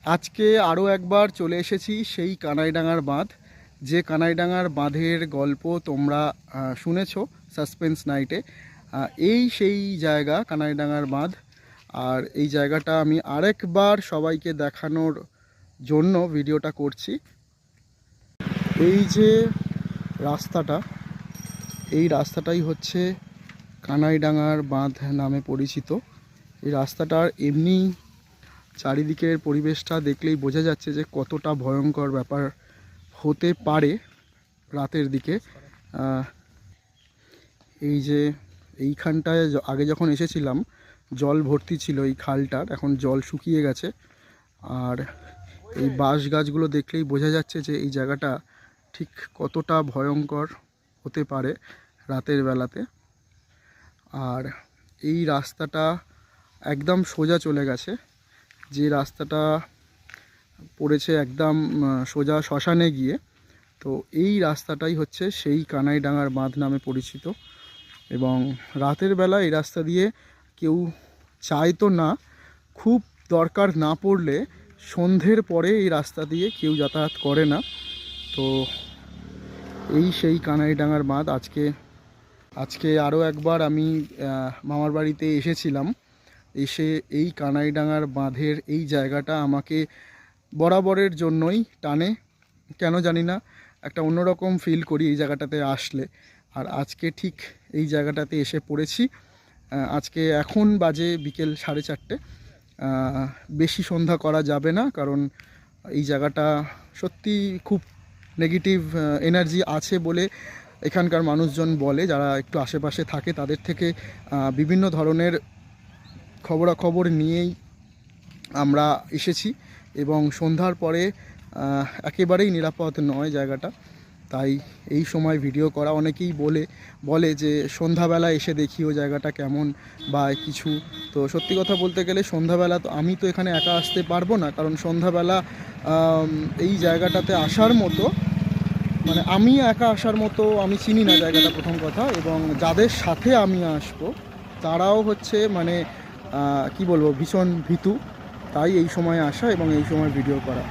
আজকে আরও একবার চলে এসেছি সেই কানাইডাঙ্গার বাঁধ, যে কানাইডাঙ্গার বাঁধের গল্প তোমরা শুনেছো সাসপেন্স নাইটে। এই সেই জায়গা কানাইডাঙ্গার বাঁধ। আর এই জায়গাটা আমি আরেকবার সবাইকে দেখানোর জন্য ভিডিওটা করছি। এই যে রাস্তাটা, এই রাস্তাটাই হচ্ছে কানাইডাঙ্গার বাঁধ নামে পরিচিত। এই রাস্তাটার এমনি চারিদিকের পরিবেশটা দেখলেই বোঝা যাচ্ছে যে কতটা ভয়ঙ্কর ব্যাপার হতে পারে রাতের দিকে। এই যে এইখানটায় আগে যখন এসেছিলাম জল ভর্তি ছিল এই খালটার, এখন জল শুকিয়ে গেছে। আর এই বাঁশ গাছগুলো দেখলেই বোঝা যাচ্ছে যে এই জায়গাটা ঠিক কতটা ভয়ঙ্কর হতে পারে রাতের বেলাতে। আর এই রাস্তাটা একদম সোজা চলে গেছে, যে রাস্তাটা পড়েছে একদম সোজা শ্মশানে গিয়ে। তো এই রাস্তাটাই হচ্ছে সেই কানাইডাঙ্গার বাঁধ নামে পরিচিত। এবং রাতের বেলা এই রাস্তা দিয়ে কেউ চাইতো না, খুব দরকার না পড়লে সন্ধ্যের পরে এই রাস্তা দিয়ে কেউ যাতায়াত করে না। তো এই সেই কানাইডাঙ্গার বাঁধ। আজকে আরও একবার আমি মামার বাড়িতে এসেছিলাম। এসে এই কানাইডাঙ্গার বাঁধের এই জায়গাটা আমাকে বরাবরের জন্যই টানে, কেন জানি না, একটা অন্যরকম ফিল করি এই জায়গাটাতে আসলে। আর আজকে ঠিক এই জায়গাটাতে এসে পড়েছি। আজকে এখন বাজে বিকেল 4:30। বেশি সন্ধ্যা করা যাবে না, কারণ এই জায়গাটা সত্যি খুব নেগেটিভ এনার্জি আছে বলে এখানকার মানুষজন বলে, যারা একটু আশেপাশে থাকে তাদের থেকে বিভিন্ন ধরনের খবরাখবর নিয়েই আমরা এসেছি। এবং সন্ধ্যার পরে একেবারেই নিরাপদ নয় জায়গাটা, তাই এই সময় ভিডিও করা। অনেকেই বলে যে সন্ধ্যাবেলা এসে দেখিও জায়গাটা কেমন বা কিছু। তো সত্যি কথা বলতে গেলে সন্ধ্যাবেলা তো আমি তো এখানে একা আসতে পারবো না, কারণ সন্ধ্যাবেলা এই জায়গাটাতে আসার মতো, মানে আমি একা আসার মতো আমি চিনি না জায়গাটা, প্রথম কথা। এবং যাদের সাথে আমি আসবো তারাও হচ্ছে মানে কি বলবো, ভীষণ ভীতু। তাই এই সময় আসা এবং এই সময় ভিডিও করা।